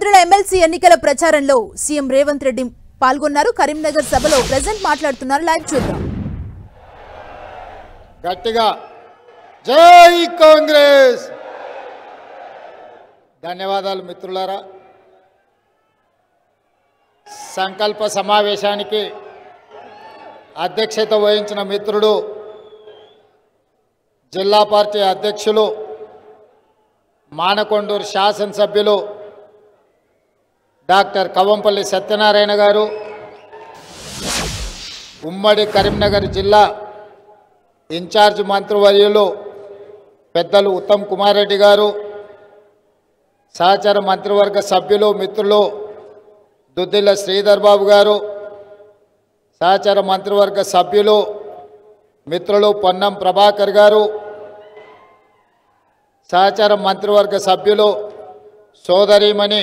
పట్టభద్రుల ఎమ్మెల్సీ ఎన్నికల ప్రచారంలో సీఎం రేవంత్ రెడ్డి పాల్గొన్నారు. కరీంనగర్ సభలో ప్రెజెంట్ మాట్లాడుతున్నారు. లైవ్ చూద్దాం. గట్టిగా జై కాంగ్రెస్. ధన్యవాదాలు మిత్రులారా. సంకల్ప సమావేశానికి అధ్యక్షత వహించిన మిత్రుడు జిల్లా పార్టీ అధ్యక్షులు మానకొండూరు శాసనసభ్యులు డాక్టర్ కవంపల్లి సత్యనారాయణ గారు, ఉమ్మడి కరీంనగర్ జిల్లా ఇన్ఛార్జ్ మంత్రివర్యులు పెద్దలు ఉత్తమ్ కుమార్ రెడ్డి గారు, సహచర మంత్రివర్గ సభ్యులు మిత్రులు దుద్దిల్ల శ్రీధర్ బాబు గారు, సహచర మంత్రివర్గ సభ్యులు మిత్రులు పొన్నం ప్రభాకర్ గారు, సహచర మంత్రివర్గ సభ్యులు సోదరీమణి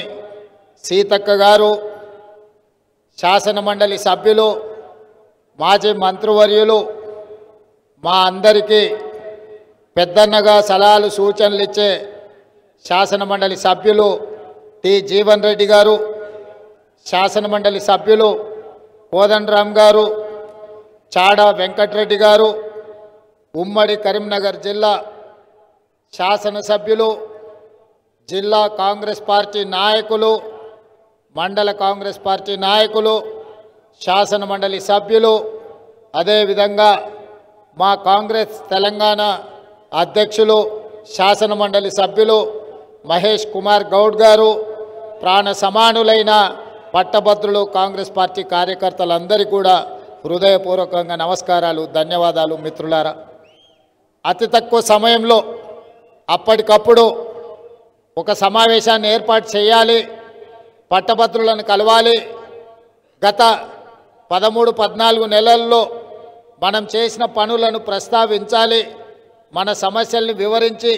సీతక్క గారు, శాసన మండలి సభ్యులు మాజీ మంత్రివర్యులు మా అందరికీ పెద్దన్నగా సలహాలు సూచనలు ఇచ్చే శాసన మండలి సభ్యులు టి జీవన్ రెడ్డి గారు, శాసన మండలి సభ్యులు కోదండరామ్ గారు, చాడా వెంకటరెడ్డి గారు, ఉమ్మడి కరీంనగర్ జిల్లా శాసనసభ్యులు, జిల్లా కాంగ్రెస్ పార్టీ నాయకులు, మండల కాంగ్రెస్ పార్టీ నాయకులు, శాసన మండలి సభ్యులు, అదేవిధంగా మా కాంగ్రెస్ తెలంగాణ అధ్యక్షులు శాసన మండలి సభ్యులు మహేష్ కుమార్ గౌడ్ గారు, ప్రాణ సమానులైన పట్టభద్రులు కాంగ్రెస్ పార్టీ కార్యకర్తలందరికీ కూడా హృదయపూర్వకంగా నమస్కారాలు, ధన్యవాదాలు మిత్రులారా. అతి తక్కువ సమయంలో అప్పటికప్పుడు ఒక సమావేశాన్ని ఏర్పాటు చేయాలి, పట్టభద్రులను కలవాలి. గత 13-14 నెలల్లో మనం చేసిన పనులను ప్రస్తావించాలి, మన సమస్యల్ని వివరించి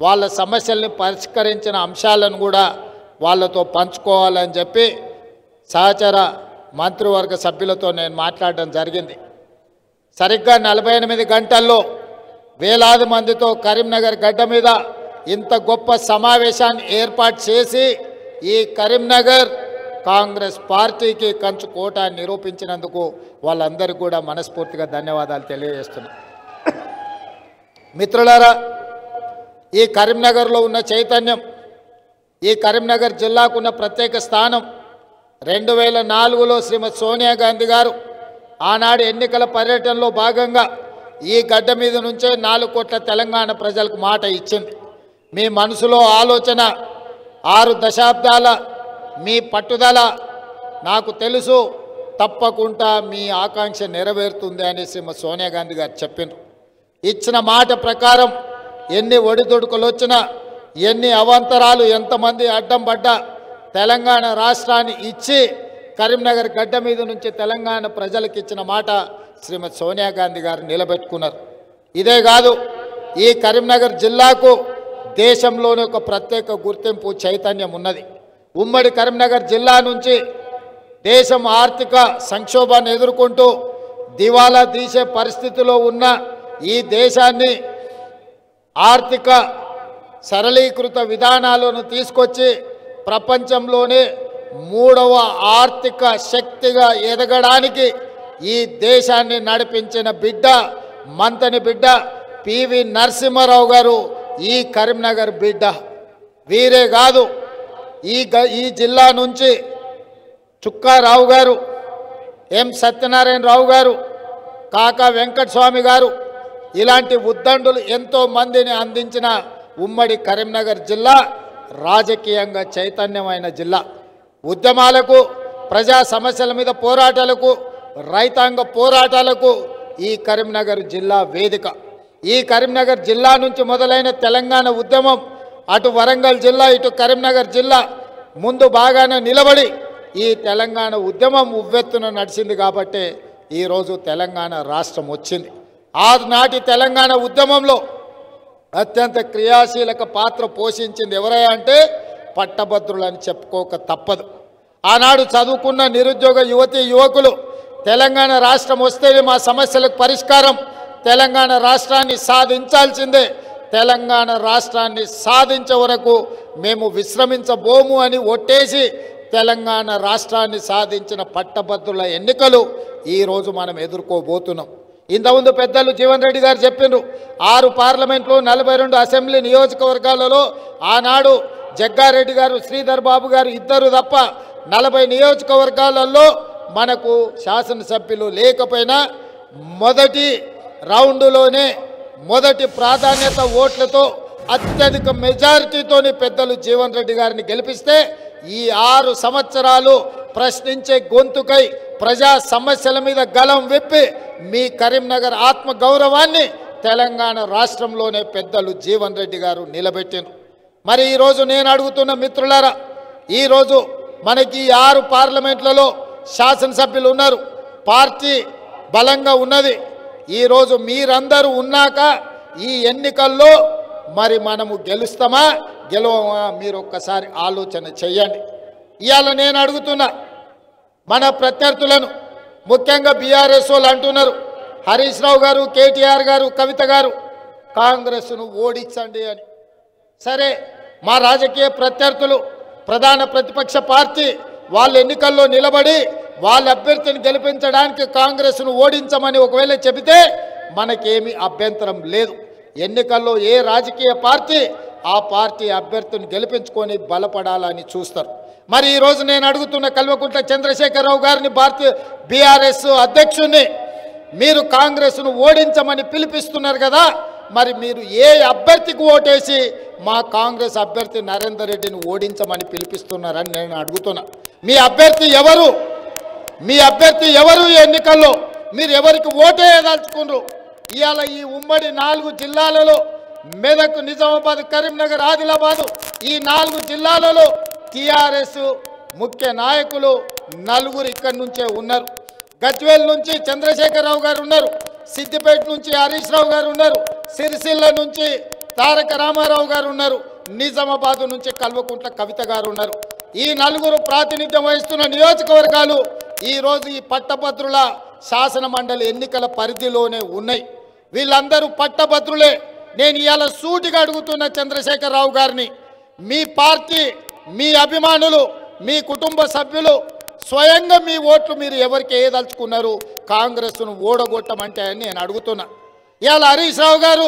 వాళ్ళ సమస్యల్ని పరిష్కరించిన అంశాలను కూడా వాళ్ళతో పంచుకోవాలని చెప్పి సహచర మంత్రివర్గ సభ్యులతో నేను మాట్లాడడం జరిగింది. సరిగ్గా 48 గంటల్లో వేలాది మందితో కరీంనగర్ గడ్డ మీద ఇంత గొప్ప సమావేశాన్ని ఏర్పాటు చేసి ఈ కరీంనగర్ కాంగ్రెస్ పార్టీకి కంచుకోట నిరూపించినందుకు వాళ్ళందరికీ కూడా మనస్ఫూర్తిగా ధన్యవాదాలు తెలియజేస్తున్నా. మిత్రులారా, ఈ కరీంనగర్లో ఉన్న చైతన్యం, ఈ కరీంనగర్ జిల్లాకున్న ప్రత్యేక స్థానం 2004లో శ్రీమతి సోనియా గాంధీ గారు ఆనాడు ఎన్నికల పర్యటనలో భాగంగా ఈ గడ్డ మీద నుంచే 4 కోట్ల తెలంగాణ ప్రజలకు మాట ఇచ్చింది. మీ మనసులో ఆలోచన, 6 దశాబ్దాల మీ పట్టుదల నాకు తెలుసు, తప్పకుండా మీ ఆకాంక్ష నెరవేరుతుంది అని శ్రీమతి సోనియా గాంధీ గారు చెప్పారు. ఇచ్చిన మాట ప్రకారం ఎన్ని ఒడిదుడుకులు వచ్చినా, ఎన్ని అవాంతరాలు, ఎంతమంది అడ్డం పడ్డా తెలంగాణ రాష్ట్రాన్ని ఇచ్చి కరీంనగర్ గడ్డ మీద నుంచి తెలంగాణ ప్రజలకు ఇచ్చిన మాట శ్రీమతి సోనియా గాంధీ గారు నిలబెట్టుకున్నారు. ఇదే కాదు, ఈ కరీంనగర్ జిల్లాకు దేశంలోనే ఒక ప్రత్యేక గుర్తింపు, చైతన్యం ఉన్నది. ఉమ్మడి కరీంనగర్ జిల్లా నుంచి దేశం ఆర్థిక సంక్షోభాన్ని ఎదుర్కొంటూ దివాలా తీసే పరిస్థితిలో ఉన్న ఈ దేశాన్ని ఆర్థిక సరళీకృత విధానాలను తీసుకొచ్చి ప్రపంచంలోనే 3వ ఆర్థిక శక్తిగా ఎదగడానికి ఈ దేశాన్ని నడిపించిన బిడ్డ, మంతని బిడ్డ పివి నరసింహారావు గారు ఈ కరీంనగర్ బిడ్డ. వీరే కాదు, ఈ జిల్లా నుంచి చుక్కారావు గారు, ఎం సత్యనారాయణరావు గారు, కాకా వెంకటస్వామి గారు, ఇలాంటి ఉద్దండులు ఎంతో మందిని అందించిన ఉమ్మడి కరీంనగర్ జిల్లా రాజకీయంగా చైతన్యమైన జిల్లా. ఉద్యమాలకు, ప్రజా సమస్యల మీద పోరాటాలకు, రైతాంగ పోరాటాలకు ఈ కరీంనగర్ జిల్లా వేదిక. ఈ కరీంనగర్ జిల్లా నుంచి మొదలైన తెలంగాణ ఉద్యమం అటు వరంగల్ జిల్లా, ఇటు కరీంనగర్ జిల్లా ముందు బాగానే నిలబడి ఈ తెలంగాణ ఉద్యమం ఉవ్వెత్తున నడిచింది కాబట్టే ఈరోజు తెలంగాణ రాష్ట్రం వచ్చింది. ఆనాటి తెలంగాణ ఉద్యమంలో అత్యంత క్రియాశీలక పాత్ర పోషించింది ఎవరయ్యా అంటే పట్టభద్రులు అని చెప్పుకోక తప్పదు. ఆనాడు చదువుకున్న నిరుద్యోగ యువతీ యువకులు తెలంగాణ రాష్ట్రం వస్తేనే మా సమస్యలకు పరిష్కారం, తెలంగాణ రాష్ట్రాన్ని సాధించాల్సిందే, తెలంగాణ రాష్ట్రాన్ని సాధించే వరకు మేము విశ్రమించబోము అని ఒట్టేసి తెలంగాణ రాష్ట్రాన్ని సాధించిన పట్టభద్రుల ఎన్నికలు ఈరోజు మనం ఎదుర్కోబోతున్నాం. ఇంతకుముందు పెద్దలు జీవన్ రెడ్డి గారు చెప్పినారు, 6 పార్లమెంట్లు 42 అసెంబ్లీ నియోజకవర్గాలలో ఆనాడు జగ్గారెడ్డి గారు శ్రీధర్ బాబు గారు ఇద్దరు తప్ప 40 నియోజకవర్గాలలో మనకు శాసనసభ్యులు లేకపోయినా మొదటి రౌండ్లోనే మొదటి ప్రాధాన్యత ఓట్లతో అత్యధిక మెజారిటీతోని పెద్దలు జీవన్ రెడ్డి గారిని గెలిపిస్తే ఈ 6 సంవత్సరాలు ప్రశ్నించే గొంతుకై ప్రజా సమస్యల మీద గలం విప్పి మీ కరీంనగర్ ఆత్మ గౌరవాన్ని తెలంగాణ రాష్ట్రంలోనే పెద్దలు జీవన్ రెడ్డి గారు నిలబెట్టారు. మరి ఈరోజు నేను అడుగుతున్న మిత్రులారా, ఈరోజు మనకి 6 పార్లమెంట్లలో శాసనసభ్యులు ఉన్నారు, పార్టీ బలంగా ఉన్నది. ఈరోజు మీరందరూ ఉన్నాక ఈ ఎన్నికల్లో మరి మనము గెలుస్తామా గెలవమా మీరు ఒక్కసారి ఆలోచన చెయ్యండి. ఇవాళ నేను అడుగుతున్నా మన ప్రత్యర్థులను, ముఖ్యంగా బీఆర్ఎస్ వాళ్ళు అంటున్నారు, హరీష్ రావు గారు, కేటీఆర్ గారు, కవిత గారు కాంగ్రెస్ను ఓడించండి అని. సరే, మా రాజకీయ ప్రత్యర్థులు ప్రధాన ప్రతిపక్ష పార్టీ వాళ్ళ ఎన్నికల్లో నిలబడి వాళ్ళ అభ్యర్థిని గెలిపించడానికి కాంగ్రెస్ను ఓడించమని ఒకవేళ చెబితే మనకేమీ అభ్యంతరం లేదు. ఎన్నికల్లో ఏ రాజకీయ పార్టీ ఆ పార్టీ అభ్యర్థిని గెలిపించుకొని బలపడాలని చూస్తారు. మరి ఈరోజు నేను అడుగుతున్న కల్వకుంట్ల చంద్రశేఖరరావు గారిని, బీఆర్ఎస్ అధ్యక్షుడిని, మీరు కాంగ్రెస్ను ఓడించమని పిలిపిస్తున్నారు కదా, మరి మీరు ఏ అభ్యర్థికి ఓటేసి మా కాంగ్రెస్ అభ్యర్థి నరేందర్ రెడ్డిని ఓడించమని పిలిపిస్తున్నారని నేను అడుగుతున్నా. మీ అభ్యర్థి ఎవరు? మీ అభ్యర్థి ఎవరు? ఎన్నికల్లో మీరు ఎవరికి ఓటేయదలుచుకున్నారు? ఇవాళ ఈ ఉమ్మడి 4 జిల్లాలలో మెదక్, నిజామాబాద్, కరీంనగర్, ఆదిలాబాదు ఈ 4 జిల్లాలలో టీఆర్ఎస్ ముఖ్య నాయకులు 4 ఇక్కడి నుంచే ఉన్నారు. గజ్వేల్ నుంచి చంద్రశేఖరరావు గారు ఉన్నారు, సిద్దిపేట నుంచి హరీష్ రావు గారు ఉన్నారు, సిరిసిల్ల నుంచి తారక రామారావు గారు ఉన్నారు, నిజామాబాద్ నుంచి కల్వకుంట్ల కవిత గారు ఉన్నారు. ఈ 4 ప్రాతినిధ్యం వహిస్తున్న నియోజకవర్గాలు ఈరోజు ఈ పట్టభద్రుల శాసన మండలి ఎన్నికల పరిధిలోనే ఉన్నాయి. వీళ్ళందరూ పట్టభద్రులే. నేను ఇవాళ సూటిగా అడుగుతున్న చంద్రశేఖరరావు గారిని, మీ పార్టీ, మీ అభిమానులు, మీ కుటుంబ సభ్యులు స్వయంగా మీ ఓట్లు మీరు ఎవరికి వేయదలుచుకున్నారు కాంగ్రెస్ను ఓడగొట్టమంటే అని నేను అడుగుతున్నా. ఇవాళ హరీష్ రావు గారు,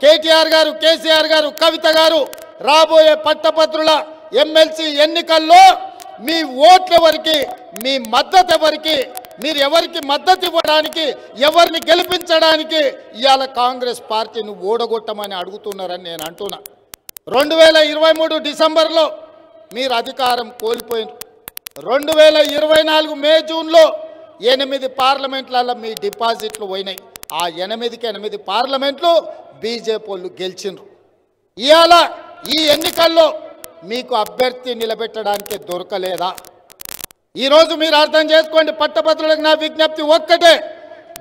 కేటీఆర్ గారు, కేసీఆర్ గారు, కవిత గారు రాబోయే పట్టభద్రుల ఎమ్మెల్సీ ఎన్నికల్లో మీ ఓట్ల ఎవరికి, మీ మద్దతు ఎవరికి, మీరు ఎవరికి మద్దతు ఇవ్వడానికి, ఎవరిని గెలిపించడానికి ఇవాళ కాంగ్రెస్ పార్టీని ఓడగొట్టమని అడుగుతున్నారని నేను అంటున్నా. 2023 డిసెంబర్లో మీరు అధికారం కోల్పోయినారు. 2024 మే, జూన్లో 8 పార్లమెంట్లలో మీ డిపాజిట్లు పోయినాయి. ఆ 8 పార్లమెంట్లు బీజేపీ వాళ్ళు గెలిచినారు. ఇవాళ ఈ ఎన్నికల్లో మీకు అభ్యర్థి నిలబెట్టడానికి దొరకలేదా? ఈరోజు మీరు అర్థం చేసుకోండి. పట్టభద్రులకు నా విజ్ఞప్తి ఒక్కటే,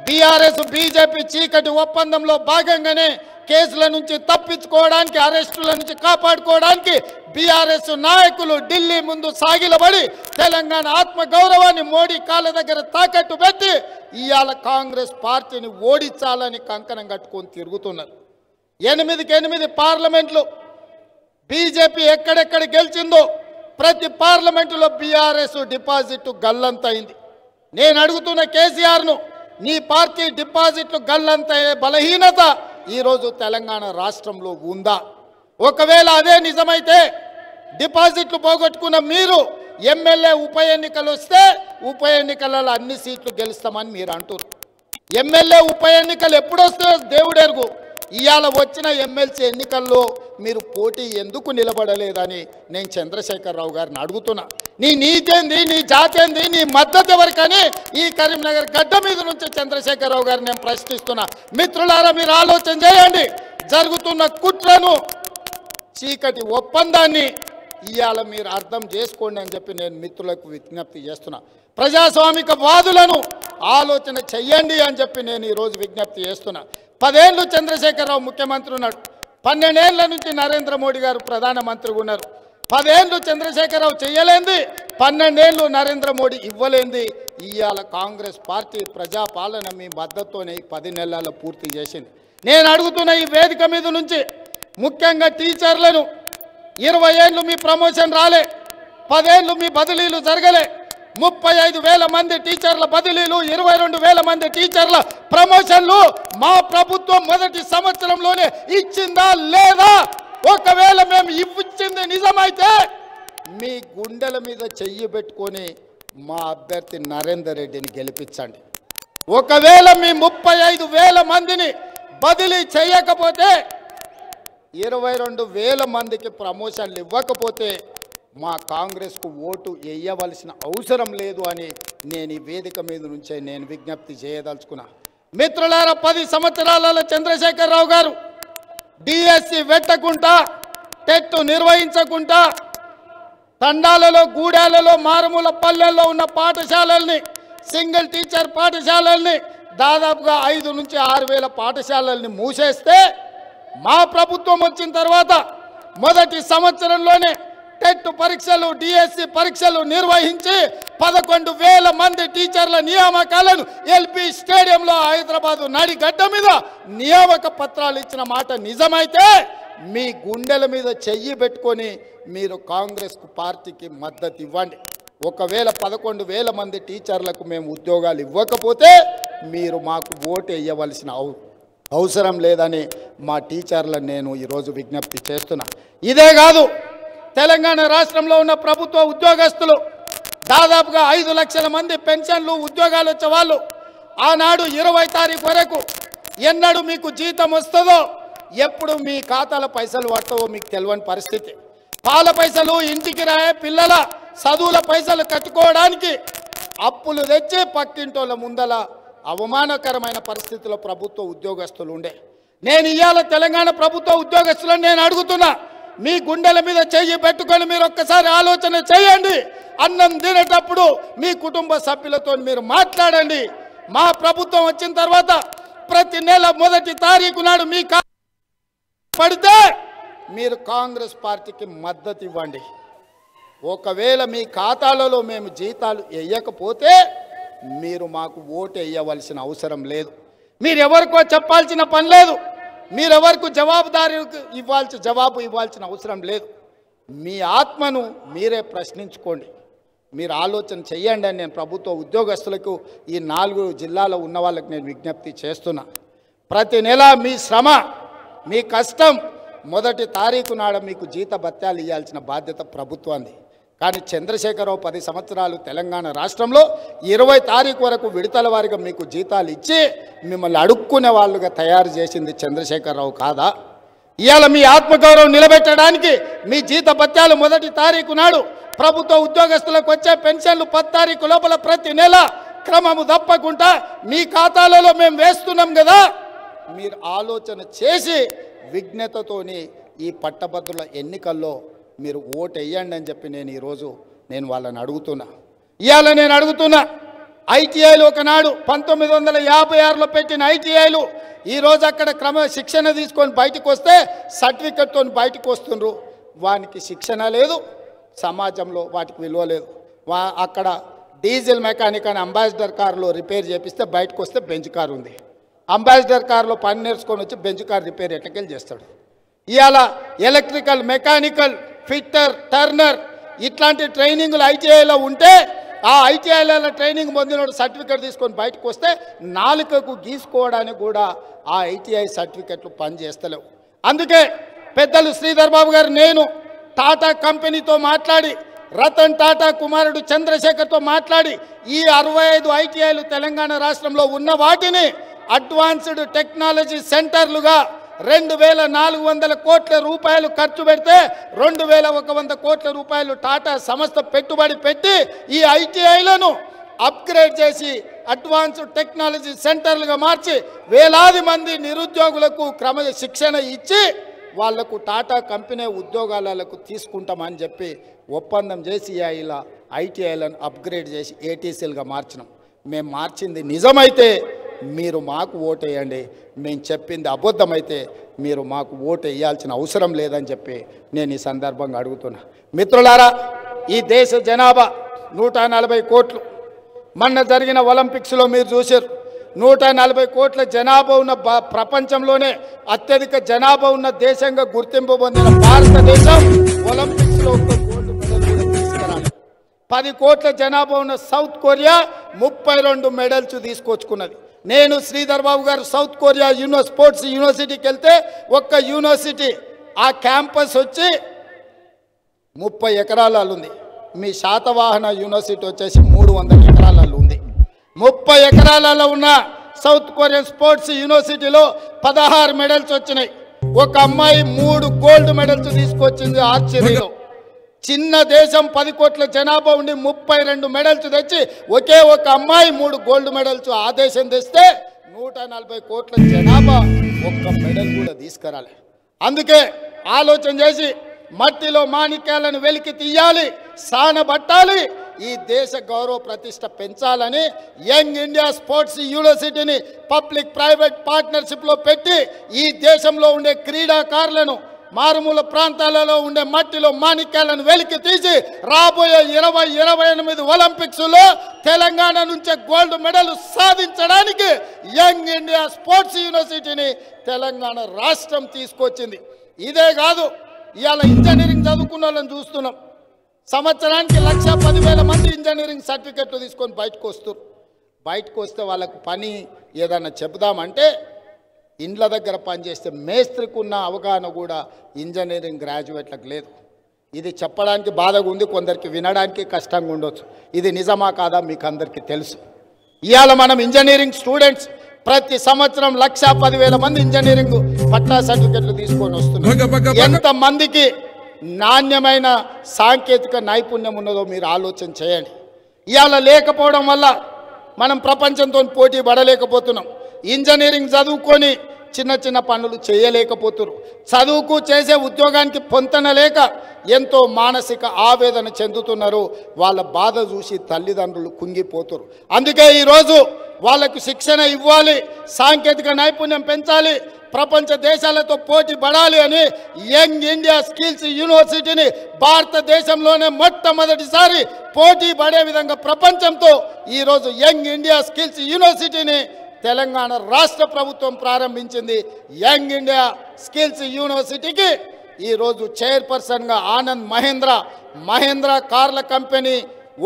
బీఆర్ఎస్ బీజేపీ చీకటి ఒప్పందంలో భాగంగానే కేసుల నుంచి తప్పించుకోవడానికి, అరెస్టుల నుంచి కాపాడుకోవడానికి బీఆర్ఎస్ నాయకులు ఢిల్లీ ముందు సాగిలబడి తెలంగాణ ఆత్మ గౌరవాన్ని మోడీ కాళ్ళ దగ్గర తాకట్టు పెట్టి ఇవాళ కాంగ్రెస్ పార్టీని ఓడించాలని కంకణం కట్టుకొని తిరుగుతున్నారు. 8 పార్లమెంట్లు బీజేపీ ఎక్కడెక్కడ గెలిచిందో ప్రతి పార్లమెంటులో బీఆర్ఎస్ డిపాజిట్ గల్లంతైంది. నేను అడుగుతున్న కేసీఆర్ను, నీ పార్టీ డిపాజిట్లు గల్లంతయ్యే బలహీనత ఈరోజు తెలంగాణ రాష్ట్రంలో ఉందా? ఒకవేళ అదే నిజమైతే డిపాజిట్లు పోగొట్టుకున్న మీరు ఎమ్మెల్యే ఉప ఎన్నికలు వస్తే ఉప ఎన్నికలలో అన్ని సీట్లు గెలుస్తామని మీరు అంటారు. ఎమ్మెల్యే ఉప ఎన్నికలు ఎప్పుడు వస్తాయో దేవుడెరుగు. ఇవాళ వచ్చిన ఎమ్మెల్సీ ఎన్నికల్లో మీరు పోటీ ఎందుకు నిలబడలేదని నేను చంద్రశేఖరరావు గారిని అడుగుతున్నా. నీ నీతేంది, నీ జాతేంది, నీ మద్దతు ఎవరికని ఈ కరీంనగర్ గడ్డ మీద నుంచి చంద్రశేఖరరావు గారిని నేను ప్రశ్నిస్తున్నా. మిత్రులారా, మీరు ఆలోచన చేయండి. జరుగుతున్న కుట్రను, చీకటి ఒప్పందాన్ని ఇవాళ మీరు అర్థం చేసుకోండి అని చెప్పి నేను మిత్రులకు విజ్ఞప్తి చేస్తున్నా. ప్రజాస్వామిక వాదులను ఆలోచన చెయ్యండి అని చెప్పి నేను ఈరోజు విజ్ఞప్తి చేస్తున్నా. 10 ఏళ్ళు చంద్రశేఖరరావు ముఖ్యమంత్రి ఉన్నాడు, 12 ఏళ్ల నుంచి నరేంద్ర మోడీ గారు ప్రధానమంత్రిగా ఉన్నారు. 10 ఏళ్ళు చంద్రశేఖరరావు చెయ్యలేంది, 12 ఏళ్ళు నరేంద్ర మోడీ ఇవ్వలేంది. ఇవాళ కాంగ్రెస్ పార్టీ ప్రజాపాలన మీ మద్దతుతోనే 10 నెలల్లో పూర్తి చేసింది. నేను అడుగుతున్న ఈ వేదిక మీద నుంచి ముఖ్యంగా టీచర్లను 20 ఏళ్ళు మీ ప్రమోషన్ రాలే, 10 ఏళ్ళు మీ బదిలీలు జరగలే, 35,000 మంది టీచర్ల బదిలీలు, 22,000 మంది టీచర్ల ప్రమోషన్లు మా ప్రభుత్వం మొదటి సంవత్సరంలోనే ఇచ్చిందా లేదా? ఒకవేళ మేము ఇచ్చింది నిజమైతే మీ గుండెల మీద చెయ్యి పెట్టుకొని మా అభ్యర్థి నరేందర్ రెడ్డిని గెలిపించండి. ఒకవేళ మీ 35,000 మందిని బదిలీ చేయకపోతే, 22,000 మందికి ప్రమోషన్లు ఇవ్వకపోతే మా కాంగ్రెస్కు ఓటు వేయవలసిన అవసరం లేదు అని నేను ఈ వేదిక మీద నుంచే నేను విజ్ఞప్తి చేయదలుచుకున్నా. మిత్రులారా, 10 సంవత్సరాలలో చంద్రశేఖరరావు గారు డిఎస్సి పెట్టకుండా, టెట్ నిర్వహించకుండా, తండాలలో, గూడాలలో, మారుమూల పల్లెల్లో ఉన్న పాఠశాలల్ని, సింగిల్ టీచర్ పాఠశాలల్ని, దాదాపుగా 5 నుంచి 6,000 పాఠశాలల్ని మూసేస్తే, మా ప్రభుత్వం వచ్చిన తర్వాత మొదటి సంవత్సరంలోనే టెట్ పరీక్షలు, డిఎస్సి పరీక్షలు నిర్వహించి 11,000 మంది టీచర్ల నియామకాలను ఎల్పి స్టేడియంలో హైదరాబాదు నడిగడ్డ మీద నియామక పత్రాలు ఇచ్చిన మాట నిజమైతే మీ గుండెల మీద చెయ్యి పెట్టుకొని మీరు కాంగ్రెస్ పార్టీకి మద్దతు ఇవ్వండి. ఒకవేళ 11,000 మంది టీచర్లకు మేము ఉద్యోగాలు ఇవ్వకపోతే మీరు మాకు ఓటు వేయవలసిన అవసరం లేదని మా టీచర్లను నేను ఈరోజు విజ్ఞప్తి చేస్తున్నా. ఇదే కాదు, తెలంగాణ రాష్ట్రంలో ఉన్న ప్రభుత్వ ఉద్యోగస్తులు దాదాపుగా 5 లక్షల మంది పెన్షన్లు, ఉద్యోగాలు వచ్చే వాళ్ళు ఆనాడు 20 తారీఖు వరకు ఎన్నడూ మీకు జీతం వస్తుందో, ఎప్పుడు మీ ఖాతాల పైసలు పడతావో మీకు తెలియని పరిస్థితి. పాల పైసలు, ఇంటికి రాయే పిల్లల చదువుల పైసలు కట్టుకోవడానికి అప్పులు తెచ్చి పక్కింటోళ్ళ ముందల అవమానకరమైన పరిస్థితిలో ప్రభుత్వ ఉద్యోగస్తులు ఉండే. నేను ఇవాళ తెలంగాణ ప్రభుత్వ ఉద్యోగస్తులను నేను అడుగుతున్నా, మీ గుండెల మీద చెయ్యి పెట్టుకొని మీరు ఒక్కసారి ఆలోచన చేయండి. అన్నం తినేటప్పుడు మీ కుటుంబ సభ్యులతో మీరు మాట్లాడండి. మా ప్రభుత్వం వచ్చిన తర్వాత ప్రతి నెల 1వ తారీఖు నాడు మీ పడితే మీరు కాంగ్రెస్ పార్టీకి మద్దతు ఇవ్వండి. ఒకవేళ మీ ఖాతాలలో మేము జీతాలు వేయకపోతే మీరు మాకు ఓటు వేయవలసిన అవసరం లేదు. మీరు ఎవరికో చెప్పాల్సిన పని లేదు. మీరెవరికి జవాబు ఇవ్వాల్సిన అవసరం లేదు. మీ ఆత్మను మీరే ప్రశ్నించుకోండి, మీరు ఆలోచన చెయ్యండి అని నేను ప్రభుత్వ ఉద్యోగస్తులకు, ఈ 4 జిల్లాలో ఉన్న వాళ్ళకి నేను విజ్ఞప్తి చేస్తున్నా. ప్రతి నెల మీ శ్రమ, మీ కష్టం 1వ తారీఖు నాడు మీకు జీత భత్యాలు ఇవ్వాల్సిన బాధ్యత ప్రభుత్వాన్ని. కానీ చంద్రశేఖరరావు 10 సంవత్సరాలు తెలంగాణ రాష్ట్రంలో 20 తారీఖు వరకు విడతల వారిగా మీకు జీతాలు ఇచ్చి మిమ్మల్ని అడుక్కునే వాళ్ళుగా తయారు చేసింది చంద్రశేఖరరావు కాదా? ఇవాళ మీ ఆత్మగౌరవం నిలబెట్టడానికి మీ జీత భత్యాలు 1వ తారీఖు నాడు, ప్రభుత్వ ఉద్యోగస్తులకు వచ్చే పెన్షన్లు 10 తారీఖు లోపల ప్రతి నెల క్రమము తప్పకుండా మీ ఖాతాలలో మేము వేస్తున్నాం కదా. మీరు ఆలోచన చేసి విజ్ఞతతోని ఈ పట్టభద్రుల ఎన్నికల్లో మీరు ఓటు వేయండి అని చెప్పి నేను వాళ్ళని అడుగుతున్నా. ఇవాళ నేను అడుగుతున్నా, ఐటీఐలు ఒకనాడు 1956లో పెట్టిన ఐటీఐలు ఈరోజు అక్కడ శిక్షణ తీసుకొని బయటకు వస్తే సర్టిఫికెట్తో బయటకు వస్తుండ్రు. వానికి శిక్షణ లేదు, సమాజంలో వాటికి విలువ లేదు. అక్కడ డీజిల్ మెకానిక్ అని అంబాసిడర్ కారులో రిపేర్ చేపిస్తే బయటకు వస్తే బెంచ్ కారు ఉంది. అంబాసిడర్ కారులో పని నేర్చుకొని వచ్చి బెంచ్ కార్ రిపేర్ ఎట్టకెళ్ళి చేస్తాడు. ఇవాళ ఎలక్ట్రికల్, మెకానికల్, ఫిట్టర్, టర్నర్ ఇట్లాంటి ట్రైనింగ్లు ఐటీఐలో ఉంటే ఆ ఐటీఐల ట్రైనింగ్ పొందినోడు సర్టిఫికెట్ తీసుకొని బయటకు వస్తే నాలుకకు గీసుకోవడానికి కూడా ఆ ఐటీఐ సర్టిఫికెట్లు పనిచేస్తలేవు. అందుకే పెద్దలు శ్రీధర్ బాబు గారు, నేను టాటా కంపెనీతో మాట్లాడి, రతన్ టాటా కుమారుడు చంద్రశేఖర్తో మాట్లాడి ఈ 65 ఐటీఐలు తెలంగాణ రాష్ట్రంలో ఉన్న వాటిని అడ్వాన్స్డ్ టెక్నాలజీ సెంటర్లుగా 2,400 కోట్ల రూపాయలు ఖర్చు పెడితే 2,100 కోట్ల రూపాయలు టాటా సంస్థ పెట్టుబడి పెట్టి ఈ ఐటీఐలను అప్గ్రేడ్ చేసి అడ్వాన్స్డ్ టెక్నాలజీ సెంటర్లుగా మార్చి వేలాది మంది నిరుద్యోగులకు క్రమశిక్షణ ఇచ్చి వాళ్లకు టాటా కంపెనీ ఉద్యోగాలకు తీసుకుంటామని చెప్పి ఒప్పందం చేసి ఇలా ఐటీఐలను అప్గ్రేడ్ చేసి ఏటీసీలుగా మార్చినాం. మేము మార్చింది నిజమైతే మీరు మాకు ఓటు వేయండి, మేము చెప్పింది అబద్ధమైతే మీరు మాకు ఓటు వేయాల్సిన అవసరం లేదని చెప్పి నేను ఈ సందర్భంగా అడుగుతున్నా. మిత్రులారా, ఈ దేశ జనాభా 140 కోట్లు. మొన్న జరిగిన ఒలింపిక్స్లో మీరు చూశారు, 140 కోట్ల జనాభా ఉన్న ప్రపంచంలోనే అత్యధిక జనాభా ఉన్న దేశంగా గుర్తింపు పొందిన భారతదేశం ఒలింపిక్స్లో ఒక గోల్డ్ మెడల్ కూడా తీసుకురాలి. 10 కోట్ల జనాభా ఉన్న సౌత్ కొరియా 32 మెడల్స్ తీసుకొచ్చుకున్నది. నేను శ్రీధర్ బాబు గారు సౌత్ కొరియా స్పోర్ట్స్ యూనివర్సిటీకి వెళ్తే ఒక్క యూనివర్సిటీ ఆ క్యాంపస్ వచ్చి 30 ఎకరాలలో ఉంది. మీ శాతవాహన యూనివర్సిటీ వచ్చేసి 300 ఎకరాలలో ఉంది. 30 ఎకరాలలో ఉన్న సౌత్ కొరియన్ స్పోర్ట్స్ యూనివర్సిటీలో 16 మెడల్స్ వచ్చినాయి. ఒక అమ్మాయి 3 గోల్డ్ మెడల్స్ తీసుకొచ్చింది ఆర్చరీలో. చిన్న దేశం 10 కోట్ల జనాభా ఉండి 32 మెడల్స్ తెచ్చి ఒకే ఒక అమ్మాయి 3 గోల్డ్ మెడల్స్ ఆ దేశం తెస్తే 140 కోట్ల జనాభా ఒక్క మెడల్ కూడా తీసుకురాలి. అందుకే ఆలోచన చేసి మట్టిలో మాణిక్యాలను వెలికి తీయాలి, సానబట్టాలి, ఈ దేశ గౌరవ ప్రతిష్ట పెంచాలని యంగ్ ఇండియా స్పోర్ట్స్ యూనివర్సిటీని పబ్లిక్ ప్రైవేట్ పార్ట్నర్షిప్లో పెట్టి ఈ దేశంలో ఉండే క్రీడాకారులను మారుమూల ప్రాంతాలలో ఉండే మట్టిలో మాణిక్యాలను వెలికి తీసి రాబోయే 2028 ఒలింపిక్స్లో తెలంగాణ నుంచే గోల్డ్ మెడల్ సాధించడానికి యంగ్ ఇండియా స్పోర్ట్స్ యూనివర్సిటీని తెలంగాణ రాష్ట్రం తీసుకొచ్చింది. ఇదే కాదు, ఇవాళ ఇంజనీరింగ్ చదువుకున్న వాళ్ళని చూస్తున్నాం. సంవత్సరానికి 1,10,000 మంది ఇంజనీరింగ్ సర్టిఫికెట్లు తీసుకొని బయటకు వస్తారు. బయటకు వస్తే వాళ్ళకు పని ఏదన్నా చెబుదామంటే ఇండ్ల దగ్గర పనిచేస్తే మేస్త్రికి ఉన్న అవగాహన కూడా ఇంజనీరింగ్ గ్రాడ్యుయేట్లకు లేదు. ఇది చెప్పడానికి బాధగా ఉంది, కొందరికి వినడానికి కష్టంగా ఉండొచ్చు. ఇది నిజమా కాదా మీకు అందరికీ తెలుసు. ఇవాళ మనం ఇంజనీరింగ్ స్టూడెంట్స్ ప్రతి సంవత్సరం 1,10,000 మంది ఇంజనీరింగ్ పట్టా సర్టిఫికెట్లు తీసుకొని వస్తున్నారు. ఎంతమందికి నాణ్యమైన సాంకేతిక నైపుణ్యం ఉన్నదో మీరు ఆలోచన చేయండి. ఇవాళ లేకపోవడం వల్ల మనం ప్రపంచంతో పోటీ పడలేకపోతున్నాం. ఇంజనీరింగ్ చదువుకొని చిన్న చిన్న పనులు చేయలేకపోతున్నారు. చదువుకు చేసే ఉద్యోగానికి పొంతన లేక ఎంతో మానసిక ఆవేదన చెందుతున్నారు. వాళ్ళ బాధ చూసి తల్లిదండ్రులు కుంగిపోతారు. అందుకే ఈరోజు వాళ్ళకు శిక్షణ ఇవ్వాలి, సాంకేతిక నైపుణ్యం పెంచాలి, ప్రపంచ దేశాలతో పోటీ పడాలి అని యంగ్ ఇండియా స్కిల్స్ యూనివర్సిటీని భారతదేశంలోనే మొట్టమొదటిసారి పోటీ పడే విధంగా ప్రపంచంతో ఈరోజు యంగ్ ఇండియా స్కిల్స్ యూనివర్సిటీని తెలంగాణ రాష్ట్ర ప్రభుత్వం ప్రారంభించింది. యంగ్ ఇండియా స్కిల్స్ యూనివర్సిటీకి ఈరోజు చైర్పర్సన్గా ఆనంద్ మహేంద్ర కార్ల కంపెనీ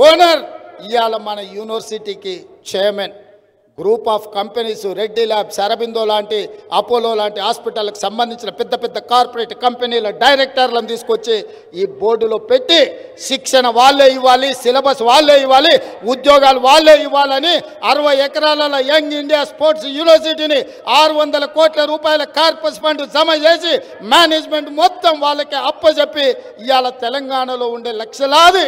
ఓనర్, ఇవాళ మన యూనివర్సిటీకి chairman. Group of companies Reddy labs, Aurobindo లాంటి, అపోలో లాంటి హాస్పిటల్కి సంబంధించిన పెద్ద పెద్ద కార్పొరేట్ కంపెనీల డైరెక్టర్లను తీసుకొచ్చి ఈ బోర్డులో పెట్టి శిక్షణ వాళ్ళే ఇవ్వాలి, సిలబస్ వాళ్ళే ఇవ్వాలి, ఉద్యోగాలు వాళ్ళే ఇవ్వాలని 60 ఎకరాల యంగ్ ఇండియా స్పోర్ట్స్ యూనివర్సిటీని 600 కోట్ల రూపాయల కార్పస్ ఫండ్ జమ చేసి మేనేజ్మెంట్ మొత్తం వాళ్ళకి అప్పచెప్పి ఇవాళ తెలంగాణలో ఉండే లక్షలాది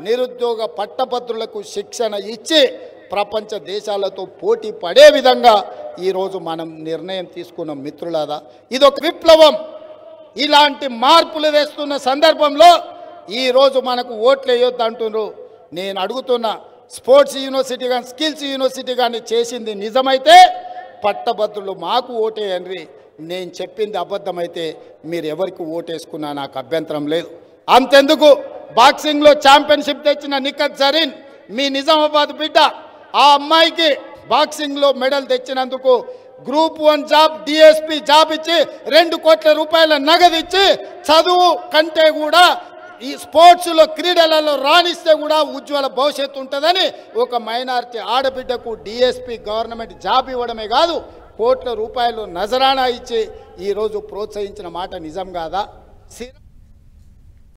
నిరుద్యోగ పట్టభద్రులకు శిక్షణ ఇచ్చి ప్రపంచ దేశాలతో పోటీ పడే విధంగా ఈరోజు మనం నిర్ణయం తీసుకున్నాం. మిత్రులారా, ఇదొక విప్లవం. ఇలాంటి మార్పులు తెస్తున్న సందర్భంలో ఈరోజు మనకు ఓట్లు వేయొద్దు అంటున్నారు. నేను అడుగుతున్నా, స్పోర్ట్స్ యూనివర్సిటీ కానీ స్కిల్స్ యూనివర్సిటీ కానీ చేసింది నిజమైతే పట్టభద్రులు మాకు ఓటేయండి. నేను చెప్పింది అబద్ధమైతే మీరు ఎవరికి ఓటేసుకున్నా నాకు అభ్యంతరం లేదు. అంతెందుకు, బాక్సింగ్లో ఛాంపియన్షిప్ తెచ్చిన నిఖత్ జరీన్ మీ నిజామాబాద్ బిడ్డ, ఆ అమ్మాయికి బాక్సింగ్లో మెడల్ తెచ్చినందుకు గ్రూప్ 1 జాబ్ డిఎస్పీ జాబ్ ఇచ్చి 2 కోట్ల రూపాయల నగదు ఇచ్చి చదువు కంటే కూడా ఈ స్పోర్ట్స్లో క్రీడలలో రాణిస్తే కూడా ఉజ్వల భవిష్యత్తు ఉంటుందని ఒక మైనారిటీ ఆడబిడ్డకు డిఎస్పీ గవర్నమెంట్ జాబ్ ఇవ్వడమే కాదు, కోట్ల రూపాయలు నజరానా ఇచ్చి ఈరోజు ప్రోత్సహించిన మాట నిజం కాదా?